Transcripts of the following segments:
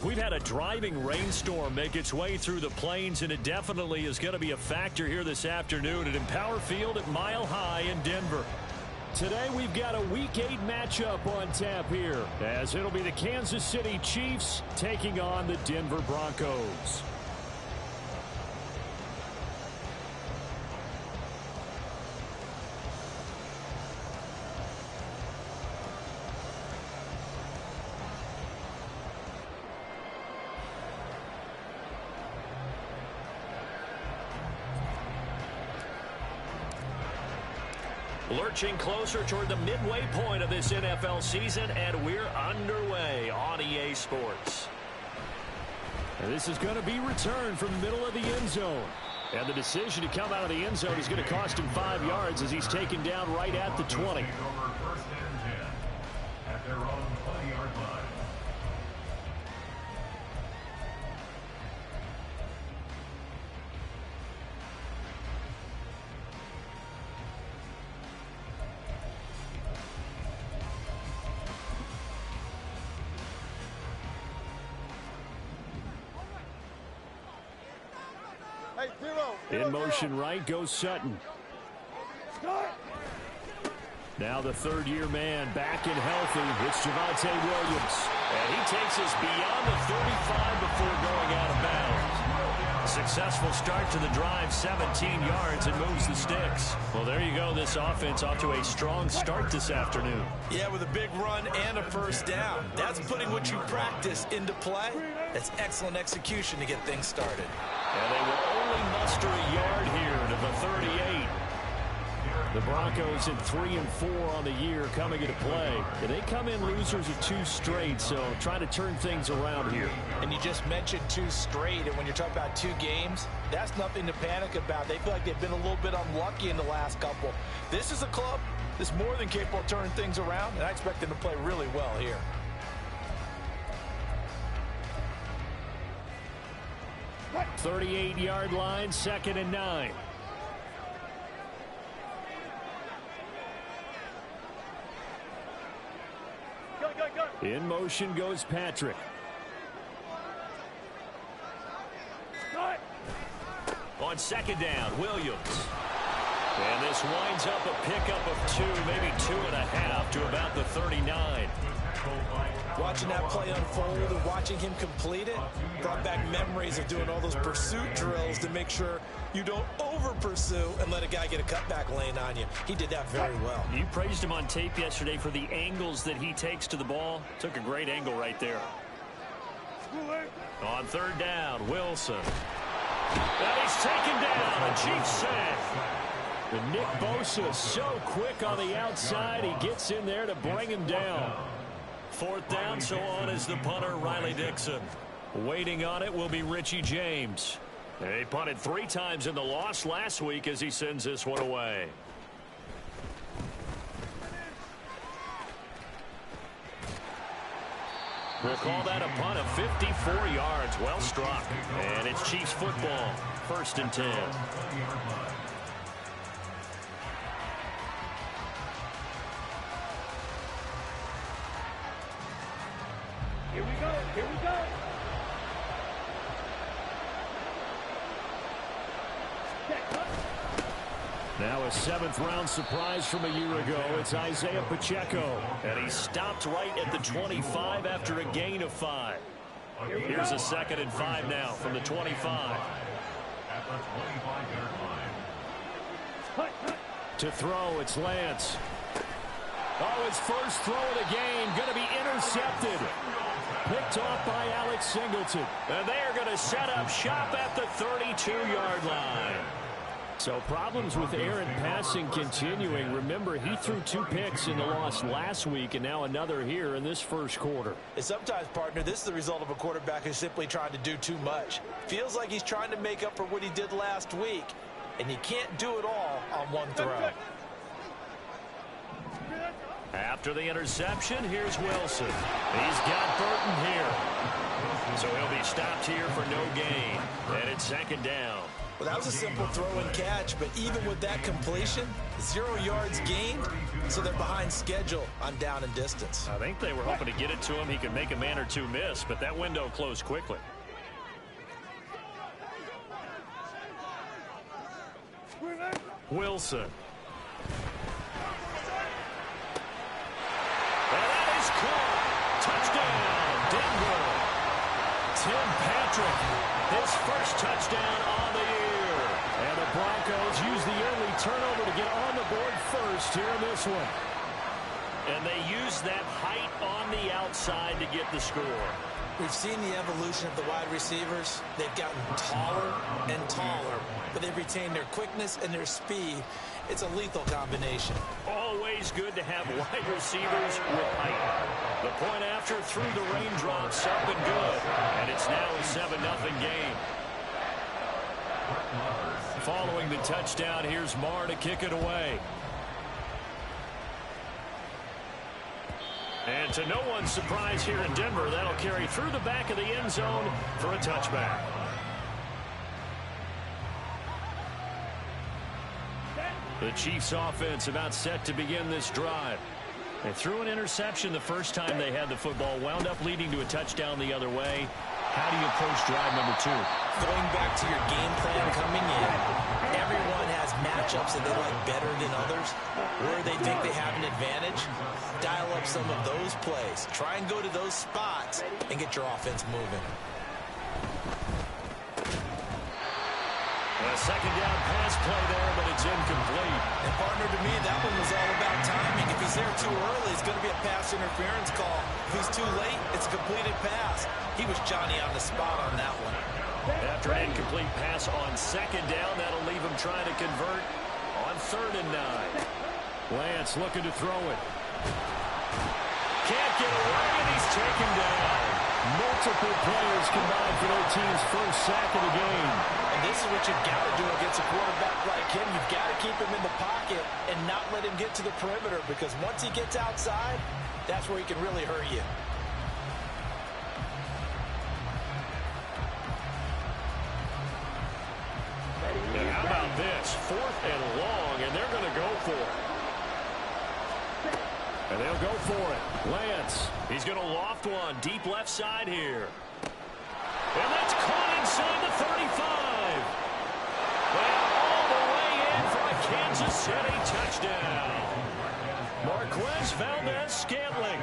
We've had a driving rainstorm make its way through the plains, and it definitely is going to be a factor here this afternoon at Empower Field at Mile High in Denver. Today we've got a Week 8 matchup on tap here, as it'll be the Kansas City Chiefs taking on the Denver Broncos. Lurching closer toward the midway point of this NFL season, and we're underway on EA Sports. And this is going to be returned from the middle of the end zone. And the decision to come out of the end zone is going to cost him 5 yards as he's taken down right at the 20. First and 10 at their own 20-yard line. In motion right goes Sutton. Now the third-year man back and healthy. It's Javonte Williams. And he takes us beyond the 35 before going out of bounds. Successful start to the drive, 17 yards, and moves the sticks. Well, there you go. This offense off to a strong start this afternoon. Yeah, with a big run and a first down. That's putting what you practice into play. That's excellent execution to get things started. And they will only muster a yard here to the 38. The Broncos in 3 and 4 on the year coming into play. And they come in losers of 2 straight, so try to turn things around here. And you just mentioned 2 straight, and when you're talking about 2 games, that's nothing to panic about. They feel like they've been a little bit unlucky in the last couple. This is a club that's more than capable of turning things around, and I expect them to play really well here. Right. 38-yard line, 2nd and 9. In motion goes Patrick. On 2nd down, Williams. And this winds up a pickup of 2, maybe 2.5 to about the 39. Watching that play unfold and watching him complete it brought back memories of doing all those pursuit drills to make sure you don't over-pursue and let a guy get a cutback lane on you. He did that very well. You praised him on tape yesterday for the angles that he takes to the ball. Took a great angle right there. On 3rd down, Wilson. And he's taken down. A Chiefs sack. The Nick Bosa so quick on the outside. He gets in there to bring him down. 4th down, so on is the punter, Riley Dixon. Waiting on it will be Richie James. He punted 3 times in the loss last week as he sends this one away. We'll call that a punt of 54 yards. Well struck. And it's Chiefs football. 1st and 10. Here we go. Here we go. Now a 7th-round surprise from a year ago. It's Isaiah Pacheco. And he stopped right at the 25 after a gain of 5. Here's a 2nd and 5 now from the 25. To throw, it's Lance. Oh, his first throw of the game going to be intercepted. Picked off by Alex Singleton. And they are going to set up shop at the 32-yard line. So problems with Aaron passing continuing. Remember, he threw 2 picks in the loss last week and now another here in this first quarter. And sometimes, partner, this is the result of a quarterback who's simply trying to do too much. Feels like he's trying to make up for what he did last week, and you can't do it all on one throw. After the interception, here's Wilson. He's got Burton here. So he'll be stopped here for no gain. And it's 2nd down. Well, that was a simple throw and catch, but even with that completion, 0 yards gained, so they're behind schedule on down and distance. I think they were hoping to get it to him. He could make a man or two miss, but that window closed quickly. Wilson. And that is caught. Touchdown, Denver. Tim Patrick, his first touchdown on the year. And the Broncos use the early turnover to get on the board first here in this one. And they use that height on the outside to get the score. We've seen the evolution of the wide receivers. They've gotten taller and taller, but they've retained their quickness and their speed. It's a lethal combination. Always good to have wide receivers with height. The point after through the raindrops, up and good. And it's now a 7-0 game. Following the touchdown, here's Marr to kick it away. And to no one's surprise here in Denver, that'll carry through the back of the end zone for a touchback. The Chiefs offense about set to begin this drive. They threw an interception the first time they had the football, wound up leading to a touchdown the other way. How do you approach drive number 2? Going back to your game plan coming in, everyone has matchups that they like better than others, where they think they have an advantage. Dial up some of those plays. Try and go to those spots and get your offense moving. A second down pass play there, but it's incomplete. And partner, to me, that one was all about timing. If he's there too early, it's going to be a pass interference call. If he's too late, it's a completed pass. He was Johnny on the spot on that one. After an incomplete pass on second down, that'll leave him trying to convert on 3rd and 9. Lance looking to throw it. Can't get away, and he's taken down. Multiple players combined for their team's first sack of the game. And this is what you've got to do against a quarterback like him. You've got to keep him in the pocket and not let him get to the perimeter, because once he gets outside, that's where he can really hurt you. And how about this? 4th and long, and they're going to go for it. And they'll go for it. Lance, he's going to loft one deep left side here. And that's caught inside the 35. And all the way in for a Kansas City touchdown. Marquez Valdez-Scantling,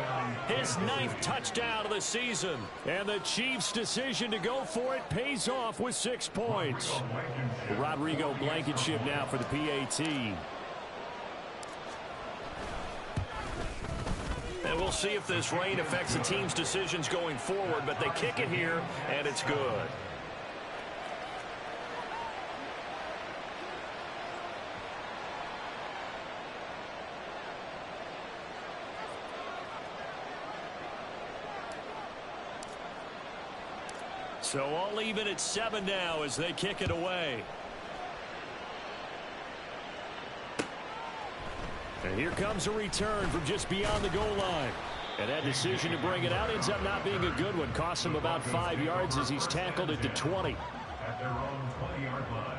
his 9th touchdown of the season. And the Chiefs' decision to go for it pays off with 6 points. Rodrigo Blankenship now for the PAT. And we'll see if this rain affects the team's decisions going forward, but they kick it here, and it's good. So all even at 7 now as they kick it away. And here comes a return from just beyond the goal line. And that decision to bring it out ends up not being a good one. Costs him about 5 yards as he's tackled at the 20. At their own 20-yard line.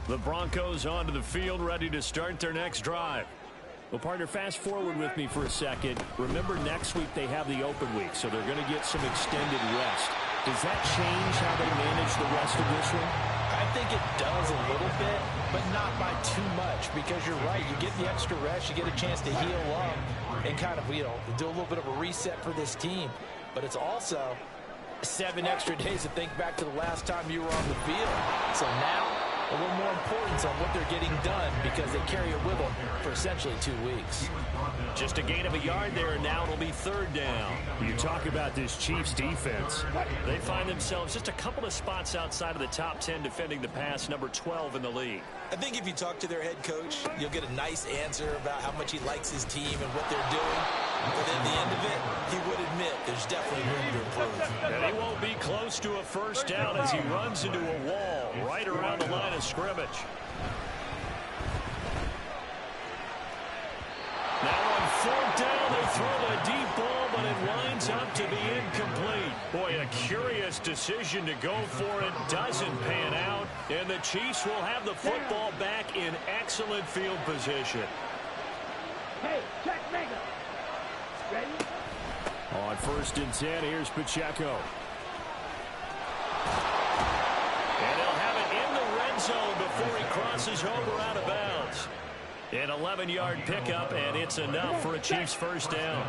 The Broncos onto the field, ready to start their next drive. Well, partner, fast forward with me for a second. Remember, next week they have the open week, so they're going to get some extended rest. Does that change how they manage the rest of this one? I think it does a little bit, but not by too much, because you're right. You get the extra rest, you get a chance to heal up and kind of, do a little bit of a reset for this team. But it's also 7 extra days to think back to the last time you were on the field. So now, a little more importance on what they're getting done, because they carry it with them for essentially 2 weeks. Just a gain of a yard there, and now it'll be 3rd down. You talk about this Chiefs defense. They find themselves just a couple of spots outside of the top 10 defending the pass, number 12 in the league. I think if you talk to their head coach, you'll get a nice answer about how much he likes his team and what they're doing. But at the end of it, he would admit there's definitely room to improve. And he won't be close to a first down as he runs into a wall right around the line of scrimmage. Now on fourth down, they throw the deep ball, but it winds up to be incomplete. Boy, a curious decision to go for it. Doesn't pan out, and the Chiefs will have the football back in excellent field position. Hey, check mega. Ready? On 1st and 10, here's Pacheco. And they'll have it in the red zone before he crosses over out of bounds. An 11-yard pickup, and it's enough for a Chiefs first down.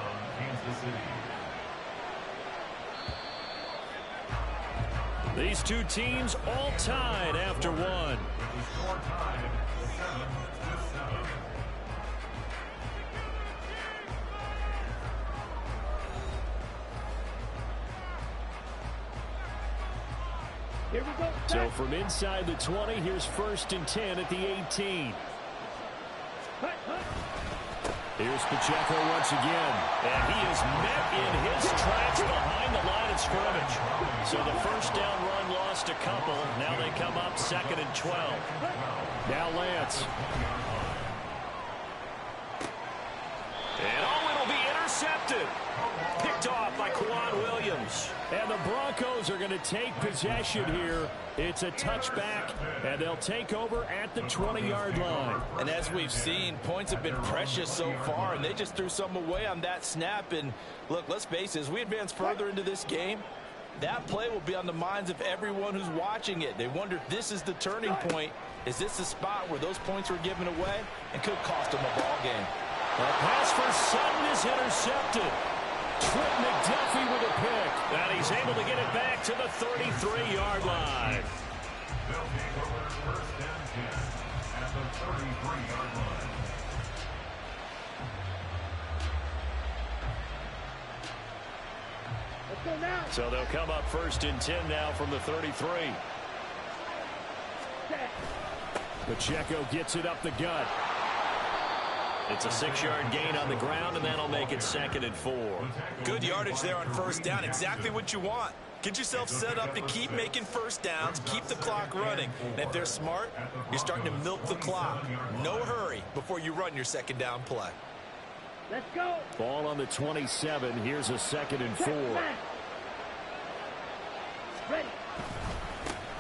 These two teams all tied after one. Here we go. So from inside the 20, here's 1st and 10 at the 18. Here's Pacheco once again, and he is met in his tracks behind the line of scrimmage. So the first down run lost a couple. Now they come up 2nd and 12. Now Lance. And it'll be intercepted. Picked off by Quan Williams. And the Broncos are going to take possession here. It's a touchback, and they'll take over at the 20-yard line. And as we've seen, points have been precious so far, and they just threw some away on that snap. And look, let's face it, as we advance further into this game, that play will be on the minds of everyone who's watching it. They wonder if this is the turning point. Is this the spot where those points were given away and could cost them a ball game? A pass for Sutton is intercepted. Trent McDuffie with a pick. And he's able to get it back to the 33-yard line. They'll take over 1st and 10 at the 33-yard line. Let's go now. So they'll come up 1st and 10 now from the 33. Pacheco gets it up the gut. It's a 6-yard gain on the ground, and that'll make it 2nd and 4. Good yardage there on first down. Exactly what you want. Get yourself set up to keep making first downs, keep the clock running. And if they're smart, you're starting to milk the clock. No hurry before you run your 2nd down play. Let's go. Ball on the 27. Here's a 2nd and 4. Ready.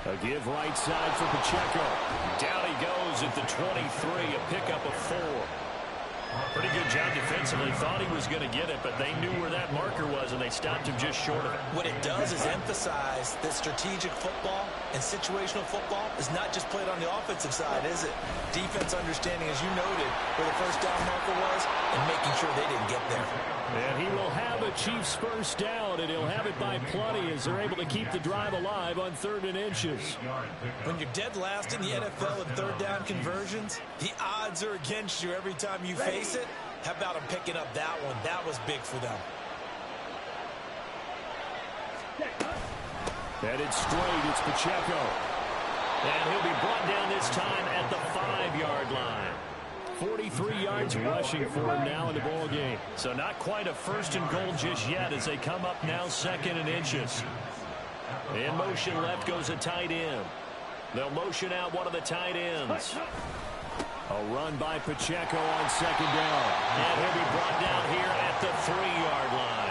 A give right side for Pacheco. Down he goes at the 23. A pickup of 4. Pretty good job defensively. Thought he was going to get it, but they knew where that marker was, and they stopped him just short of it. What it does is emphasize that strategic football and situational football is not just played on the offensive side, is it? Defense understanding, as you noted, where the first down marker was and making sure they didn't get there. And he will have a Chiefs first down, and he'll have it by plenty as they're able to keep the drive alive on 3rd and inches. When you're dead last in the NFL in 3rd down conversions, the odds are against you every time you face it. How about them picking up that one? That was big for them. Headed straight, it's Pacheco. And he'll be brought down this time at the 5-yard line. 43 yards rushing for him now in the ball game. So not quite a 1st and goal just yet as they come up now 2nd and inches. In motion left goes a tight end. They'll motion out one of the tight ends. A run by Pacheco on 2nd down. And he'll be brought down here at the 3-yard line.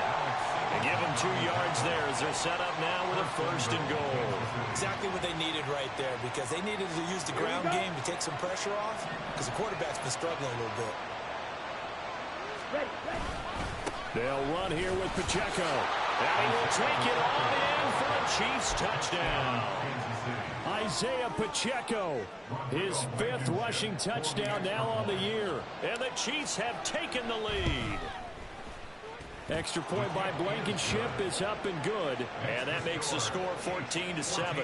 And give him 2 yards there as they're set up now with a 1st and goal. Exactly what they needed right there, because they needed to use the ground game to take some pressure off, because the quarterback's been struggling a little bit. Ready. They'll run here with Pacheco. And he will take it all in for a Chiefs touchdown. Isaiah Pacheco, his 5th rushing touchdown now on the year. And the Chiefs have taken the lead. Extra point by Blankenship is up and good. And that makes the score 14-7. Broncos 7.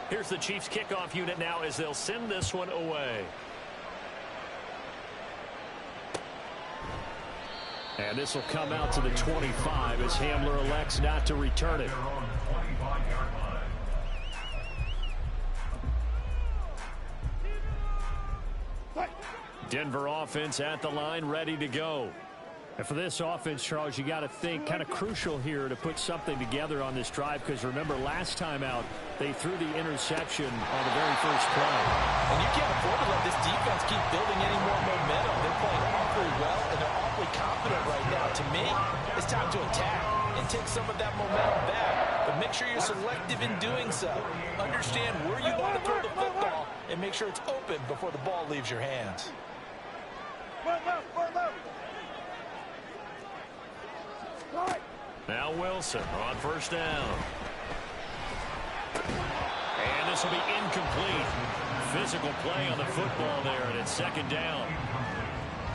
Here's the Chiefs kickoff unit now as they'll send this one away. And this will come out to the 25 as Hamler elects not to return it. Denver offense at the line, ready to go. And for this offense, Charles, you got to think kind of crucial here to put something together on this drive, because remember last time out they threw the interception on the very first play. And you can't afford to let this defense keep building any more momentum. They're playing awfully well, and they're awfully confident right now. To me, it's time to attack and take some of that momentum back. But make sure you're selective in doing so. Understand where you want to throw the football and make sure it's open before the ball leaves your hands. Now Wilson on first down. And this will be incomplete. Physical play on the football there, and it's second down.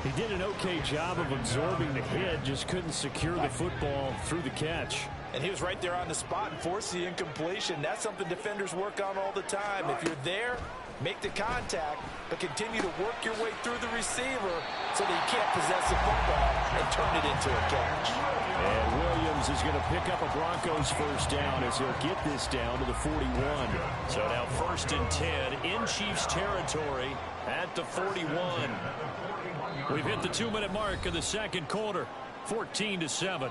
He did an okay job of absorbing the hit, just couldn't secure the football through the catch. And he was right there on the spot and forced the incompletion. That's something defenders work on all the time. If you're there, make the contact, but continue to work your way through the receiver so that you can't possess the football and turn it into a catch. And Williams is going to pick up a Broncos first down as he'll get this down to the 41. So now 1st and 10 in Chiefs territory at the 41. We've hit the 2-minute mark of the second quarter, 14-7.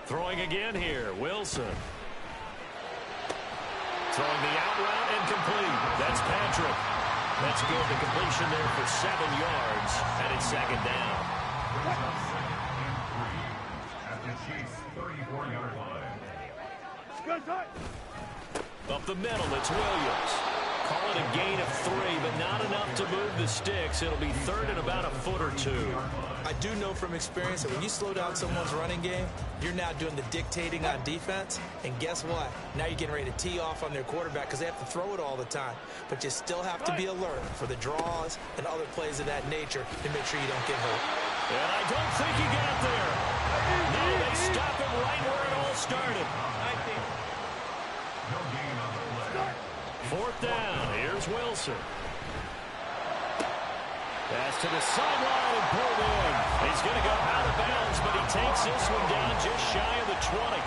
Throwing again here, Wilson. Throwing the out route incomplete. That's Patrick. That's good. The completion there for 7 yards, and it's second down. At the Chiefs' 34-yard line. Up the middle, it's Williams. Call it a gain of 3, but not enough to move the sticks. It'll be third and about a foot or two. I do know from experience that when you slow down someone's running game, you're now doing the dictating on defense. And guess what? Now you're getting ready to tee off on their quarterback because they have to throw it all the time. But you still have to be alert for the draws and other plays of that nature to make sure you don't get hurt. And I don't think he got there. No, they stop him right where it all started. No gain on the play. 4th down. Here's Wilson. Pass to the sideline and pulled in. He's going to go out of bounds, but he takes this one down just shy of the 20.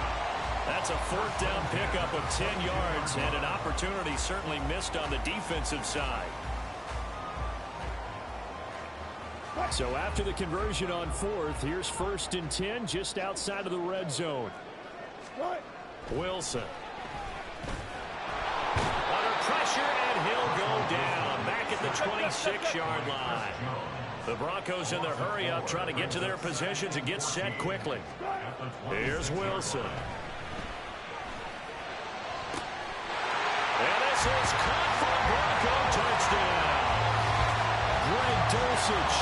That's a 4th down pickup of 10 yards, and an opportunity certainly missed on the defensive side. So after the conversion on 4th, here's 1st and 10 just outside of the red zone. Wilson. Under pressure, and he'll go down back at the 26-yard line. The Broncos in their hurry-up trying to get to their positions and get set quickly. Here's Wilson. And this is caught for a Bronco touchdown. Greg Dulcich,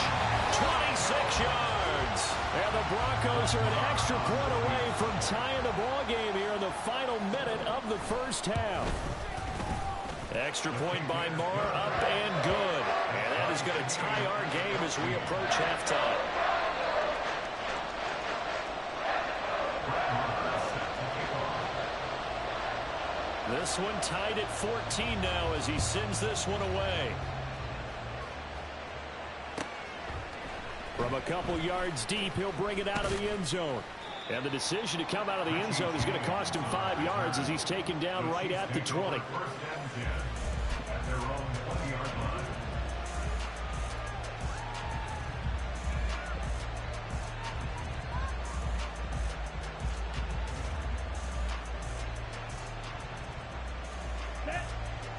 26 yards. And the Broncos are an extra point away from tying the ball game here in the final minute of the first half. Extra point by Moore, up and good. And that is going to tie our game as we approach halftime. This one tied at 14 now as he sends this one away. From a couple yards deep, he'll bring it out of the end zone. And the decision to come out of the end zone is going to cost him 5 yards as he's taken down right at the 20. At their own 20-yard line.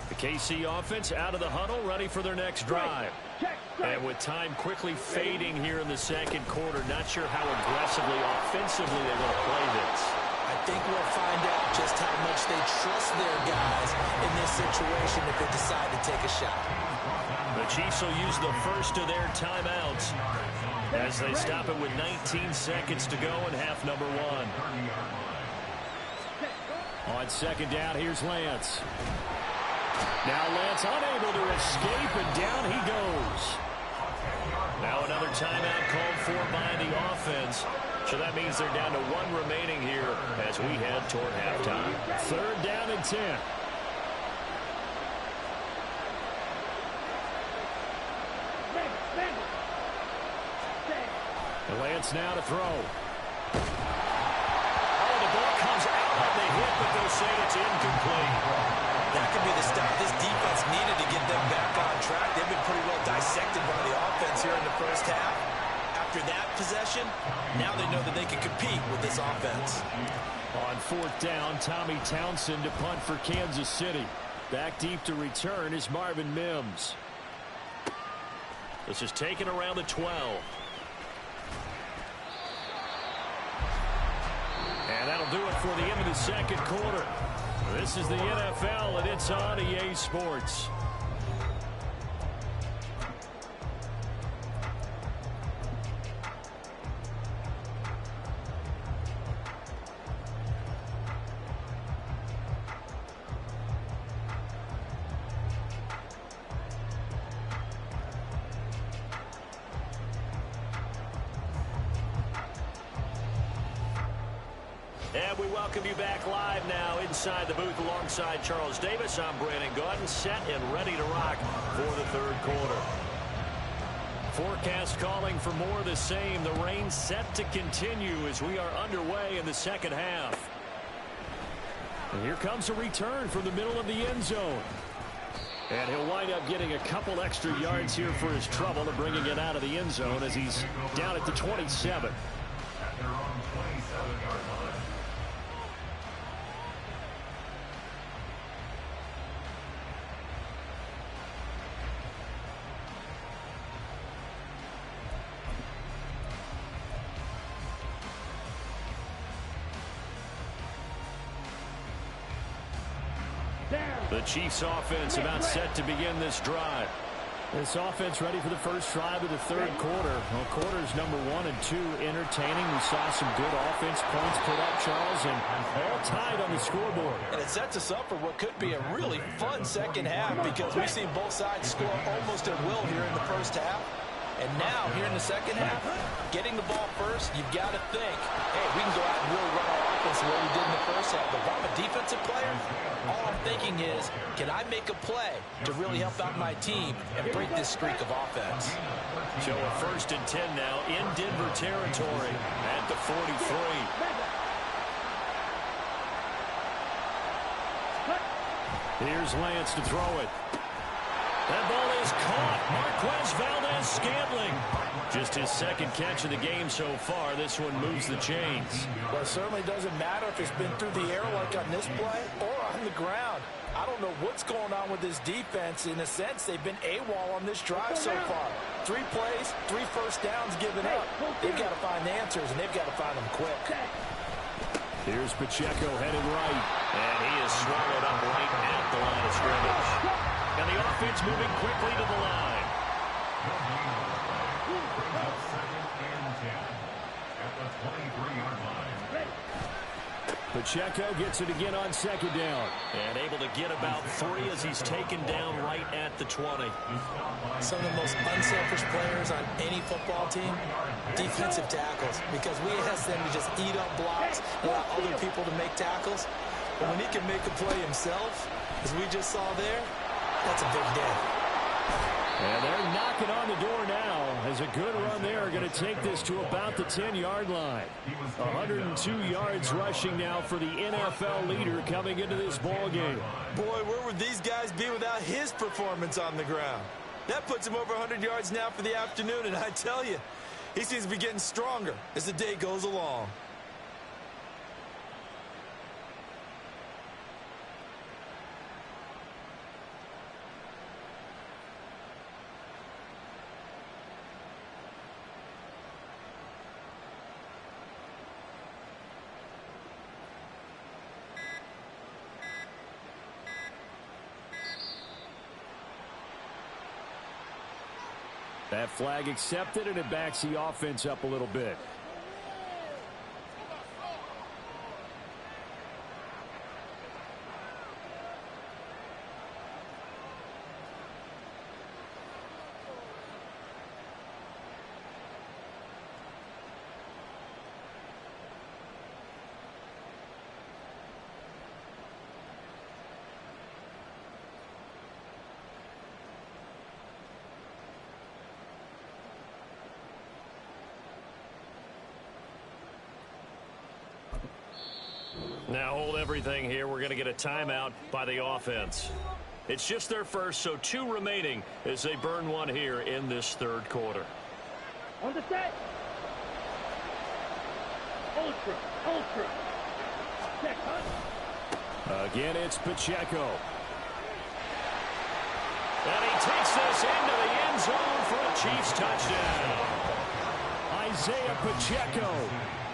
The KC offense out of the huddle, ready for their next drive. And with time quickly fading here in the second quarter, not sure how aggressively, offensively they will play this. I think we'll find out just how much they trust their guys in this situation if they decide to take a shot. The Chiefs will use the first of their timeouts as they stop it with 19 seconds to go in half number 1. On second down, here's Lance. Now Lance unable to escape, and down he goes. Now another timeout called for by the offense. So that means they're down to 1 remaining here as we head toward halftime. 3rd down and 10. Lance now to throw. Oh, the ball comes out on the hit, but they say it's incomplete. That could be the stop this defense needed to get them back on track. They've been pretty well dissected by the offense here in the first half. After that possession, now they know that they can compete with this offense. On fourth down, Tommy Townsend to punt for Kansas City. Back deep to return is Marvin Mims. This is taken around the 12. And that'll do it for the end of the second quarter. This is the NFL, and it's on EA Sports. And we welcome you back live now inside the booth alongside Charles Davis. I'm Brandon Gaudin, set and ready to rock for the third quarter. Forecast calling for more of the same. The rain set to continue as we are underway in the second half. And here comes a return from the middle of the end zone. And he'll wind up getting a couple extra yards here for his trouble and bringing it out of the end zone as he's down at the 27. At their own 27-yard line. The Chiefs offense about set to begin this drive. This offense ready for the first drive of the third quarter. Well, quarters number 1 and 2 entertaining. We saw some good offense points put up, Charles, and all tied on the scoreboard. And it sets us up for what could be a really fun second half because we've seen both sides score almost at will here in the first half. And now, here in the second half, getting the ball first, you've got to think, hey, we can go out and really run our offense the way we did in the first half. But if I'm a defensive player, all I'm thinking is, can I make a play to really help out my team and break this streak of offense? So a 1st and 10 now in Denver territory at the 43. Here's Lance to throw it. That ball is caught. Marquez Valdez-Scantling. Just his second catch of the game so far. This one moves the chains. Well, it certainly doesn't matter if it's been through the air like on this play or on the ground. I don't know what's going on with this defense. In a sense, they've been AWOL on this drive so far. 3 plays, 3 first downs given up. They've got to find answers, and they've got to find them quick. Here's Pacheco headed right. And he is swallowed up right at the line of scrimmage. And the offense moving quickly to the line. At the 23-yard line. Pacheco gets it again on second down. And able to get about 3 as he's taken down right at the 20. Some of the most unselfish players on any football team, defensive tackles, because we ask them to just eat up blocks and allow other people to make tackles. But when he can make a play himself, as we just saw there, that's a big day. And they're knocking on the door now as a good run there are going to take this to about the 10-yard line. 102 yards rushing now for the NFL leader coming into this ball game. Boy, where would these guys be without his performance on the ground? That puts him over 100 yards now for the afternoon, and I tell you, he seems to be getting stronger as the day goes along. That flag accepted, and it backs the offense up a little bit. Now hold everything here. We're going to get a timeout by the offense. It's just their first, so 2 remaining as they burn one here in this third quarter. On the set. Ultra. Check, huh? Again, it's Pacheco. And he takes this into the end zone for a Chiefs touchdown. Isaiah Pacheco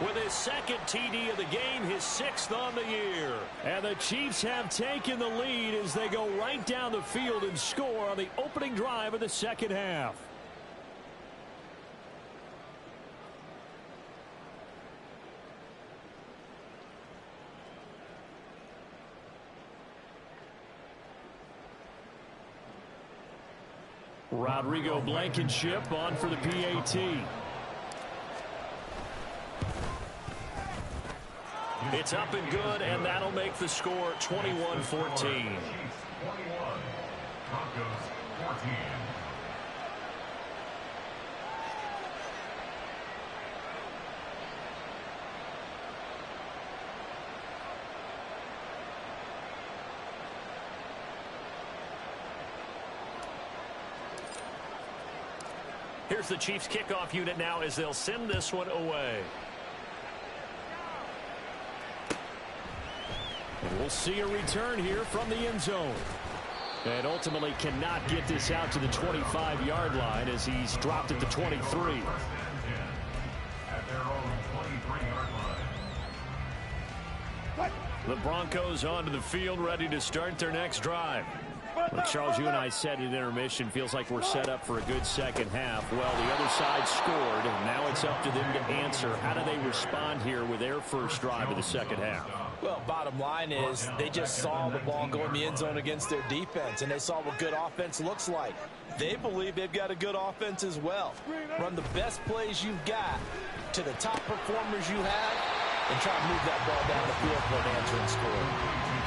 with his second TD of the game, his 6th on the year. And the Chiefs have taken the lead as they go right down the field and score on the opening drive of the second half. Rodrigo Blankenship on for the PAT. It's up and good, and that'll make the score 21-14. Chiefs 21, Broncos 14. Here's the Chiefs kickoff unit now as they'll send this one away. And we'll see a return here from the end zone. And ultimately cannot get this out to the 25-yard line as he's dropped at the 23. At their own 23-yard line. The Broncos onto the field, ready to start their next drive. Well, Charles, you and I said at intermission, feels like we're set up for a good second half. Well, the other side scored, and now it's up to them to answer. How do they respond here with their first drive of the second half? Well, bottom line is they just saw the ball go in the end zone against their defense, and they saw what good offense looks like. They believe they've got a good offense as well. Run the best plays you've got to the top performers you have, and try to move that ball down the field for an answering score.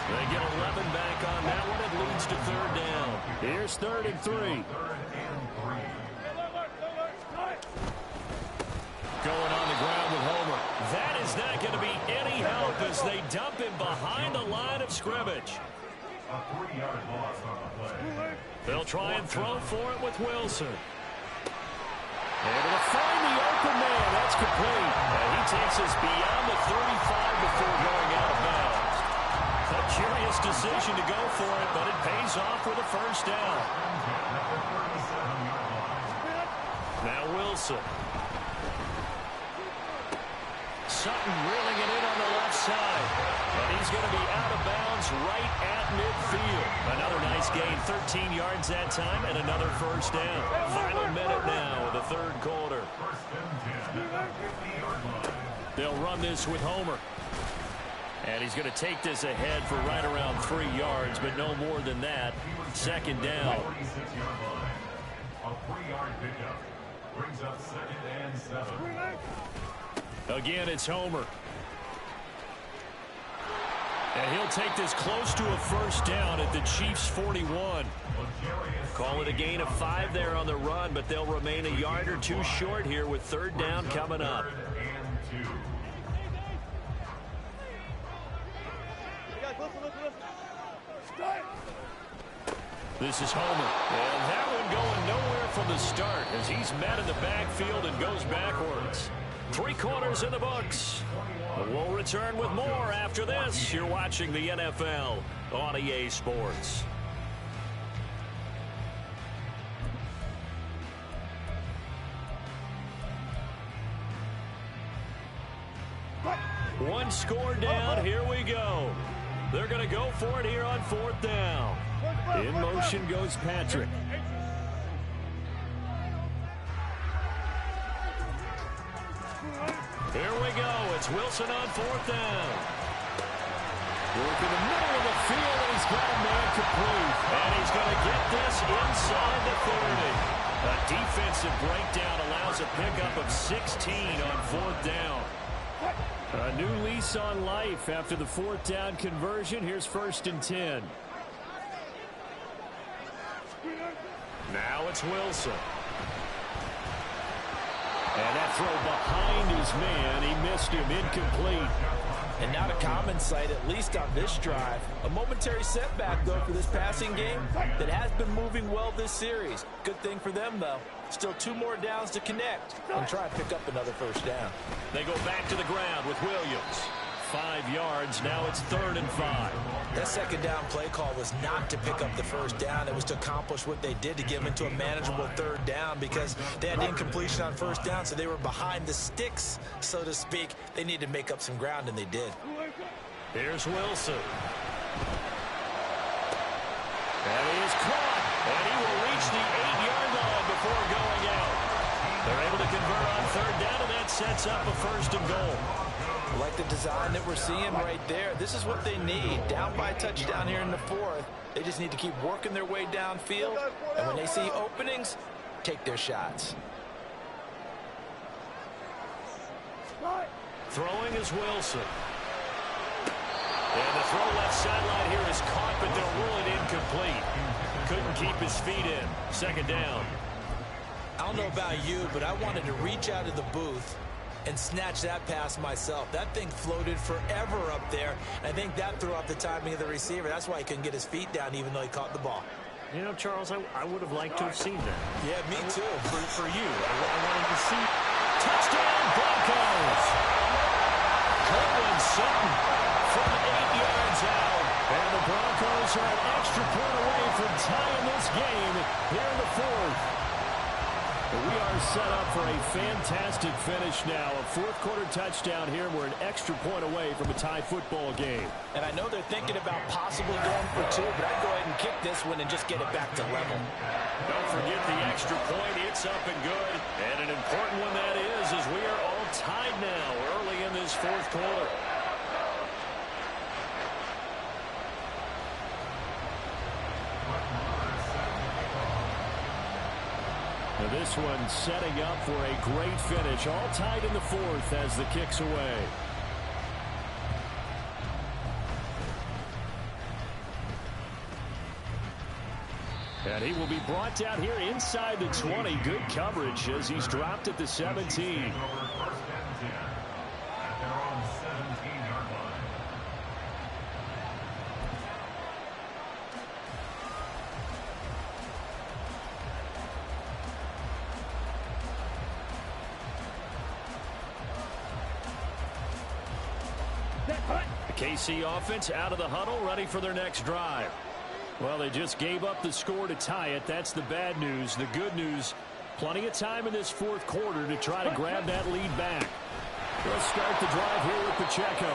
They get 11 back on that one. It leads to third down. Here's 3rd and 3. Going on the ground with Homer. That is not going to be any help as they dump him behind the line of scrimmage. A 3-yard loss on the play. They'll try and throw for it with Wilson. Able to find the open man. That's complete. And he takes us beyond the 35 before going out of bounds. A curious decision to go for it, but it pays off with a first down. Now Wilson. Sutton reeling it in on the left side. And he's going to be out of bounds right at midfield. Another nice gain, 13 yards that time, and another first down. Final minute now of the third quarter. They'll run this with Homer. And he's going to take this ahead for right around 3 yards, but no more than that. Second down. 46-yard line. A 3-yard pickup brings up 2nd and 7. Again, it's Homer. And he'll take this close to a first down at the Chiefs' 41. Call it a gain of 5 there on the run, but they'll remain a yard or 2 short here with third down coming up. This is Homer. And that one going nowhere from the start as he's met in the backfield and goes backwards. 3 quarters in the books. We'll return with more after this. You're watching the NFL on EA Sports. One score down. Here we go. They're going to go for it here on 4th down. In motion goes Patrick. Here we go. It's Wilson on 4th down. Work in the middle of the field, and he's got a man complete. And he's going to get this inside the 30. A defensive breakdown allows a pickup of 16 on 4th down. A new lease on life after the 4th down conversion. Here's 1st and 10. Now it's Wilson. And that throw behind his man. He missed him. Incomplete. And not a common sight, at least on this drive. A momentary setback, though, for this passing game that has been moving well this series. Good thing for them, though. Still 2 more downs to connect and try and pick up another first down. They go back to the ground with Williams. 5 yards. Now it's 3rd and 5. That second down play call was not to pick up the first down. It was to accomplish what they did, to get them into a manageable 3rd down, because they had incompletion on first down, so they were behind the sticks, so to speak. They needed to make up some ground, and they did. Here's Wilson. And he is caught, and he will reach the 8-yard line before going out. They're able to convert on 3rd down, and that sets up a 1st and goal. I like the design that we're seeing right there. This is what they need. Down by a touchdown here in the 4th. They just need to keep working their way downfield. And when they see openings, take their shots. Throwing is Wilson. And the throw left sideline here is caught, but they'll rule it incomplete. Couldn't keep his feet in. 2nd down. I don't know about you, but I wanted to reach out of the booth and snatch that pass myself. That thing floated forever up there. I think that threw off the timing of the receiver. That's why he couldn't get his feet down, even though he caught the ball. You know, Charles, I would have liked to have seen that. Yeah, me too. For you, I wanted to see. Touchdown, Broncos! Cortland Sutton from 8 yards out. And the Broncos are an extra point away from tying this game here in the 4th. We are set up for a fantastic finish now. A 4th-quarter touchdown here. We're an extra point away from a tie football game. And I know they're thinking about possibly going for 2, but I'd go ahead and kick this one and just get it back to level. Don't forget the extra point. It's up and good. And an important one that is, as we are all tied now early in this 4th quarter. Now this one setting up for a great finish. All tied in the 4th as the kick's away. And he will be brought down here inside the 20. Good coverage as he's dropped at the 17. The KC offense out of the huddle, ready for their next drive. Well, they just gave up the score to tie it. That's the bad news. The good news, plenty of time in this 4th quarter to try to grab that lead back. They'll start the drive here with Pacheco.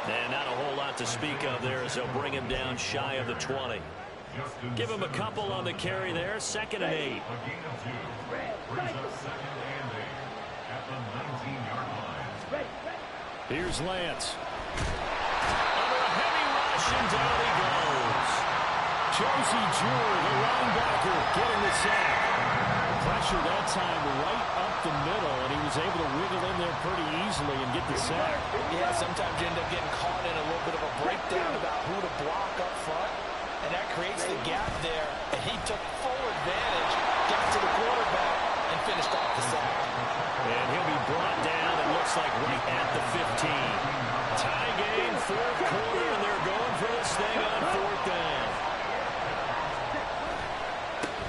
And not a whole lot to speak of there as they'll bring him down shy of the 20. Give him a couple on the carry there. 2nd and 8. Here's Lance. Under a heavy rush, and down he goes. Josie Jewell, the linebacker, getting the sack. Pressure that time right up the middle, and he was able to wiggle in there pretty easily and get the sack. Yeah, sometimes you end up getting caught in a little bit of a breakdown about who to block up front, and that creates the gap there, and he took full advantage, got to the quarterback, and finished off the sack. And he'll be brought down, it looks like right at the 15. Tie game, 4th quarter, and they're going for this thing on 4th down.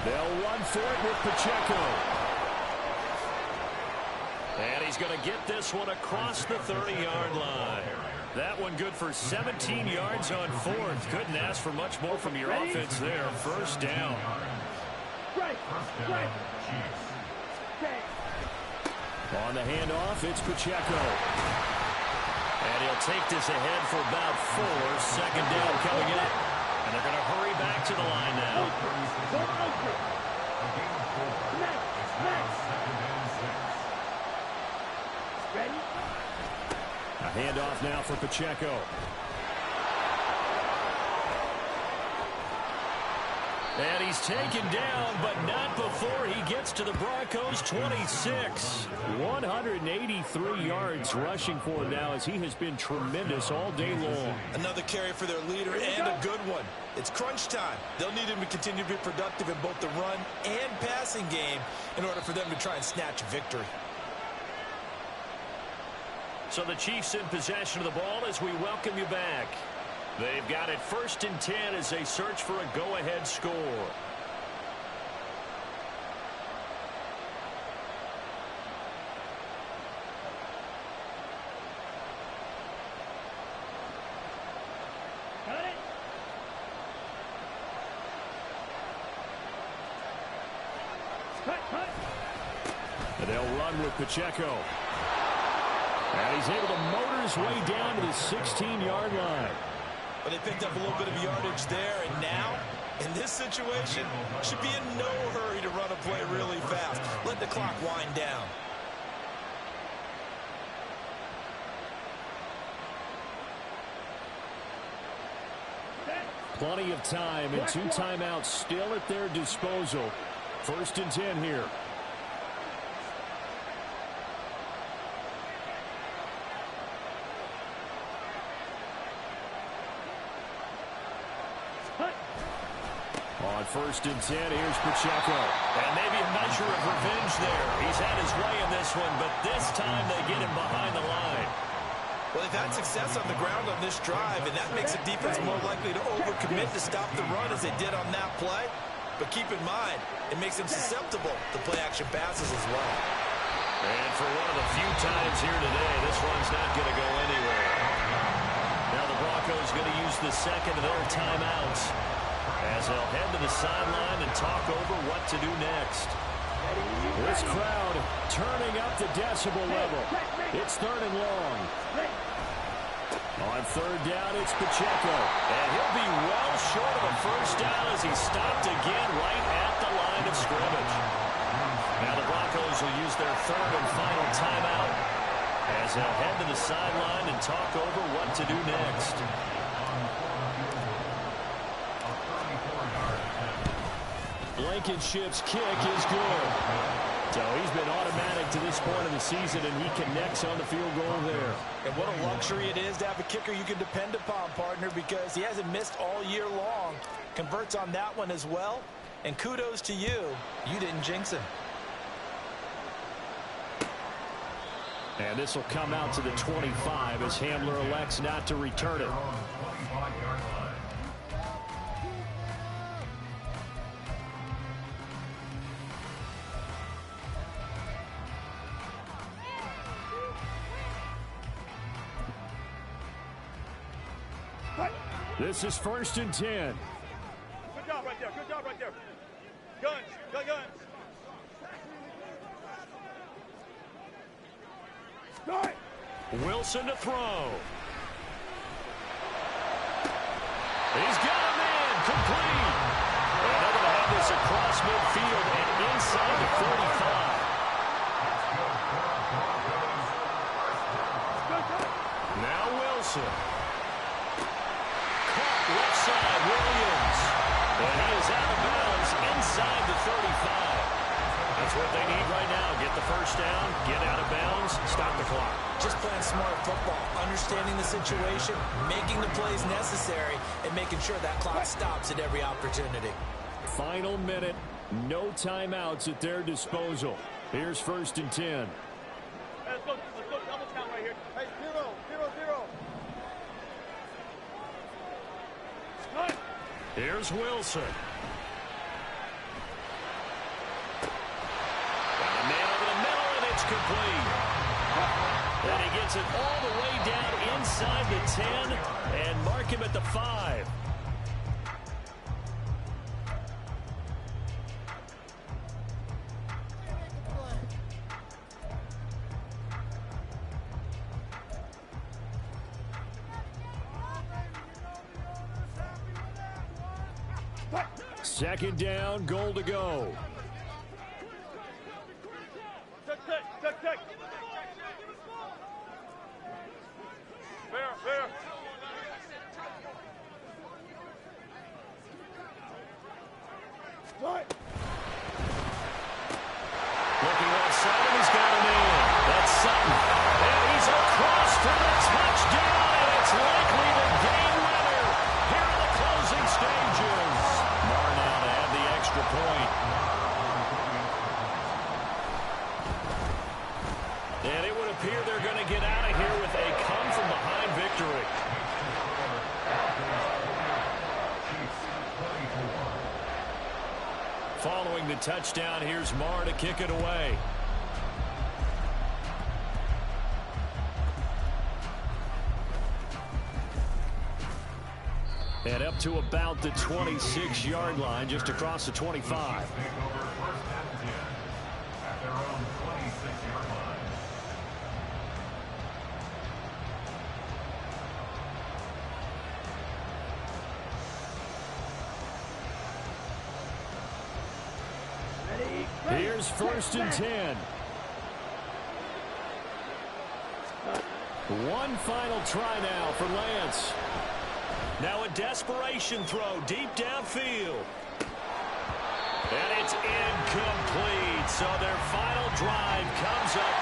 They'll run for it with Pacheco. And he's going to get this one across the 30-yard line. That one good for 17 yards on 4th. Couldn't ask for much more from your offense there. 1st down. On the handoff, it's Pacheco. And he'll take this ahead for about 4. 2nd down coming up. And they're going to hurry back to the line now. A handoff now for Pacheco. And he's taken down, but not before he gets to the Broncos' 26. 183 yards rushing for him now as he has been tremendous all day long. Another carry for their leader and a good one. It's crunch time. They'll need him to continue to be productive in both the run and passing game in order for them to try and snatch a victory. So the Chiefs in possession of the ball as we welcome you back. They've got it 1st and 10 as they search for a go-ahead score. Got it. Cut. And they'll run with Pacheco. And he's able to motor his way down to the 16-yard line. But they picked up a little bit of yardage there, and now, in this situation, should be in no hurry to run a play really fast. Let the clock wind down. Plenty of time and 2 timeouts still at their disposal. 1st and 10 here. On 1st and 10, here's Pacheco. And maybe a measure of revenge there. He's had his way in this one, but this time they get him behind the line. Well, they've had success on the ground on this drive, and that makes the defense more likely to overcommit to stop the run as they did on that play. But keep in mind, it makes them susceptible to play-action passes as well. And for one of the few times here today, this one's not going to go anywhere. Now the Broncos going to use the second of their timeouts as they'll head to the sideline and talk over what to do next. This crowd turning up the decibel level. It's 3rd and long. On 3rd down, it's Pacheco. And he'll be well short of a 1st down as he's stopped again right at the line of scrimmage. Now the Broncos will use their 3rd and final timeout as they'll head to the sideline and talk over what to do next. Blankenship's kick is good. So he's been automatic to this point of the season, and he connects on the field goal there. And what a luxury it is to have a kicker you can depend upon, partner, because he hasn't missed all year long. Converts on that one as well. And kudos to you. You didn't jinx him. And this will come out to the 25 as Hamler elects not to return it. This is 1st and 10. Good job right there. Good job right there. Guns. Guns. Start. Wilson to throw. He's got a man complete. And they're going to have this across midfield and inside the 45. Now Wilson. Left side, Williams. And he is out of bounds inside the 35. That's what they need right now. Get the 1st down, get out of bounds, stop the clock. Just playing smart football, understanding the situation, making the plays necessary, and making sure that clock stops at every opportunity. Final minute, no timeouts at their disposal. Here's 1st and 10. Let's go double count right here. Hey, 0, 0, 0. Here's Wilson. Got a man over the middle, and it's complete. And he gets it all the way down inside the 10 and mark him at the 5. Second down, goal to go. Check. Fair. Right. Looking outside, and he's got a man. That's Sutton. And he's across for the touchdown, and it's likely the game winner here in the closing stages. Marr now to have the extra point. And it would appear they're going to get out of here with Following the touchdown, here's Marr to kick it away. And up to about the 26-yard line, just across the 25. Here's 1st and 10. One final try now for Lance. Now a desperation throw deep downfield. And it's incomplete. So their final drive comes up